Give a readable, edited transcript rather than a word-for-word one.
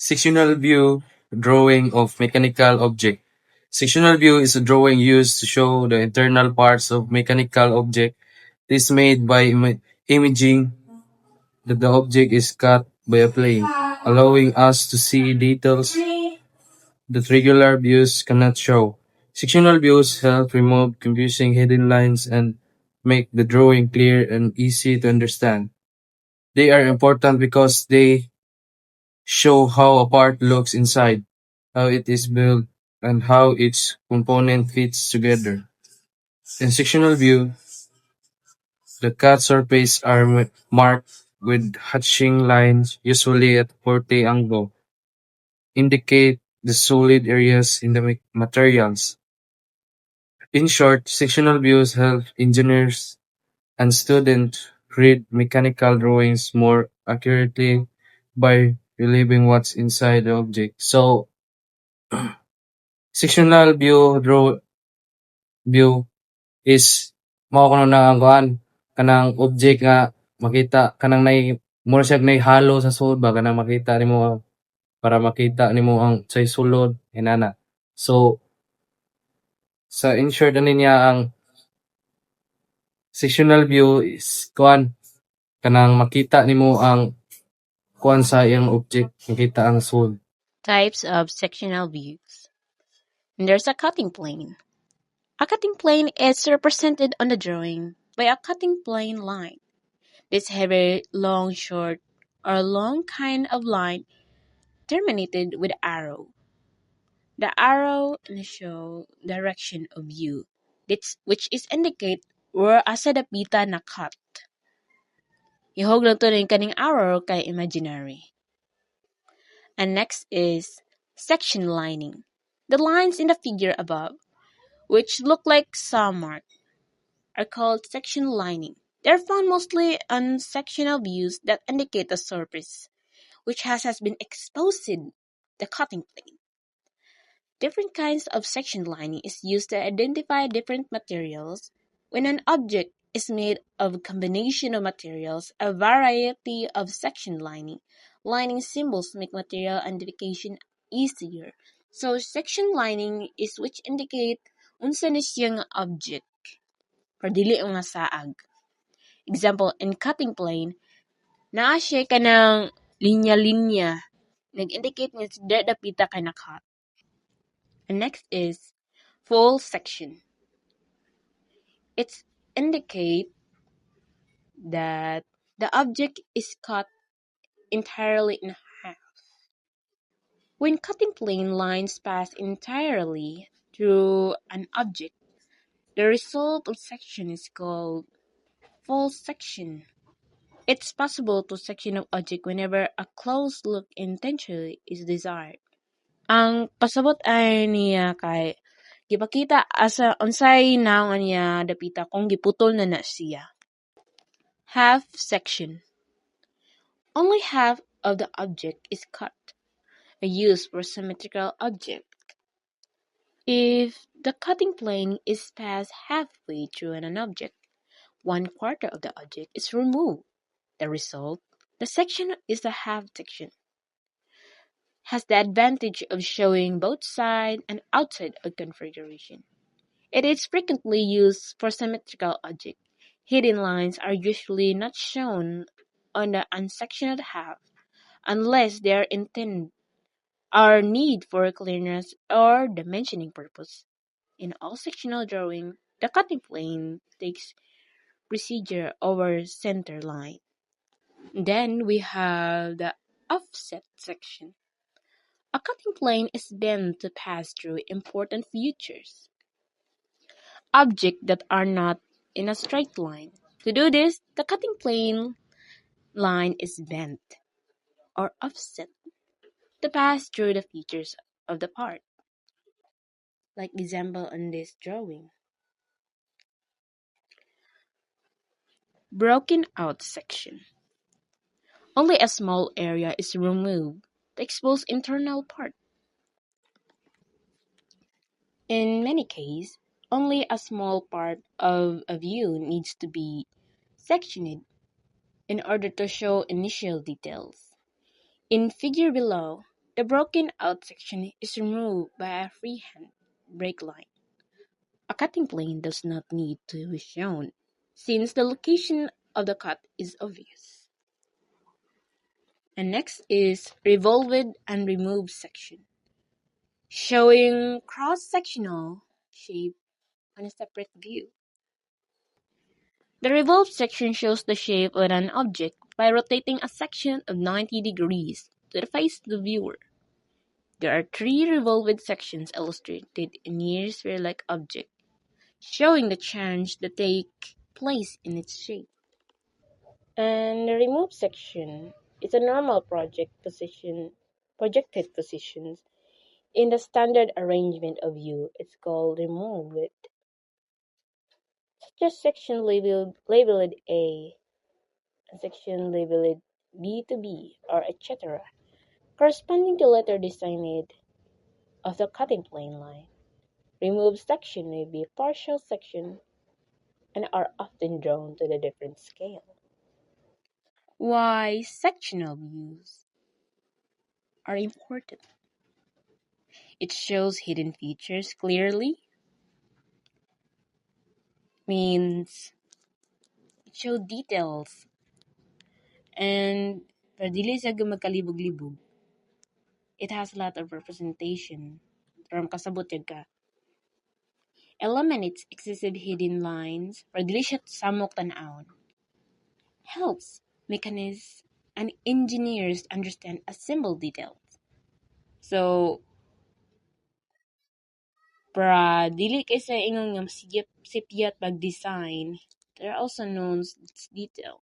Sectional view drawing of mechanical object. Sectional view is a drawing used to show the internal parts of mechanical object. It is made by imaging that the object is cut by a plane, allowing us to see details that regular views cannot show. Sectional views help remove confusing hidden lines and make the drawing clear and easy to understand. They are important because they show how a part looks inside, how it is built, and how each component fits together. In sectional view, the cut surfaces are marked with hatching lines, usually at 40 angle, indicate the solid areas in the materials. In short, sectional views help engineers and students read mechanical drawings more accurately by relieving what's inside the object. So, sectional view is mao kuno na ang kuan kanang object nga makita kanang mura siya halo sa sulod ba kanang makita nimo para makita nimo ang say sulod inana. So sa in short ani niya ang sectional view is kuan kanang makita nimo ang kuan sa iyang object makita ang sulod. Types of sectional views. And there's a cutting plane. A cutting plane is represented on the drawing by a cutting plane line. This heavy, long, short, or long kind of line terminated with arrow. The arrow show direction of view, which is indicate where asa dapita na cut. Ihog lang to rin kaning arrow kay imaginary. And next is section lining. The lines in the figure above, which look like saw mark, are called section lining. They're found mostly on sectional views that indicate a surface, which has been exposed in the cutting plane. Different kinds of section lining is used to identify different materials. When an object is made of a combination of materials, a variety of section lining symbols make material identification easier. So section lining is which indicate unsa ni siyang object or dili nga saag. Example, in cutting plane, naa siya kanang linya-linya. Nag-indicate nga dapita kay na-cut. And next is full section. It indicates that the object is cut entirely in half. When cutting plane lines pass entirely through an object, the result of section is called full section. It's possible to section an object whenever a close look intentionally is desired. Ang pasabot ay niya kay gipakita asa unsay naungan niya dapita kung giputol na siya. Half section. Only half of the object is cut, a use for symmetrical object. If the cutting plane is passed halfway through an object, 1/4 of the object is removed. The result, the section is a half section, has the advantage of showing both side and outside of configuration. It is frequently used for symmetrical objects. Hidden lines are usually not shown on the unsectioned half unless they are intended or need for clearness or dimensioning purpose. In all sectional drawing, the cutting plane takes procedure over center line. Then we have the offset section. A cutting plane is bent to pass through important features, objects that are not in a straight line. To do this, the cutting plane line is bent or offset to pass through the features of the part. Like example on this drawing. Broken out section. Only a small area is removed to expose internal part. In many cases, only a small part of a view needs to be sectioned in order to show initial details. In figure below, The broken out section is removed by a freehand break line. A cutting plane does not need to be shown, since the location of the cut is obvious. And next is revolved and removed section, showing cross-sectional shape on a separate view. The revolved section shows the shape of an object by rotating a section of 90 degrees to the face of the viewer. There are three revolved sections illustrated in near sphere-like object, showing the change that take place in its shape. And the removed section is a normal projected positions in the standard arrangement of view. It's called removed. Such as section labeled A, and section labeled B to B, or etc., corresponding to letter designated of the cutting plane line. Removed section may be partial section and are often drawn to the different scale. Why sectional views are important? It shows hidden features clearly, means it shows details, and para dili siya magkalibog-libog, it has a lot of representation from kasabot yun ka. Eliminates excessive hidden lines para dili siya samok tan-awon. Helps mechanists and engineers understand a symbol details. So, para dili kay sa ingon nga sipyat pag-design, there are also known detail.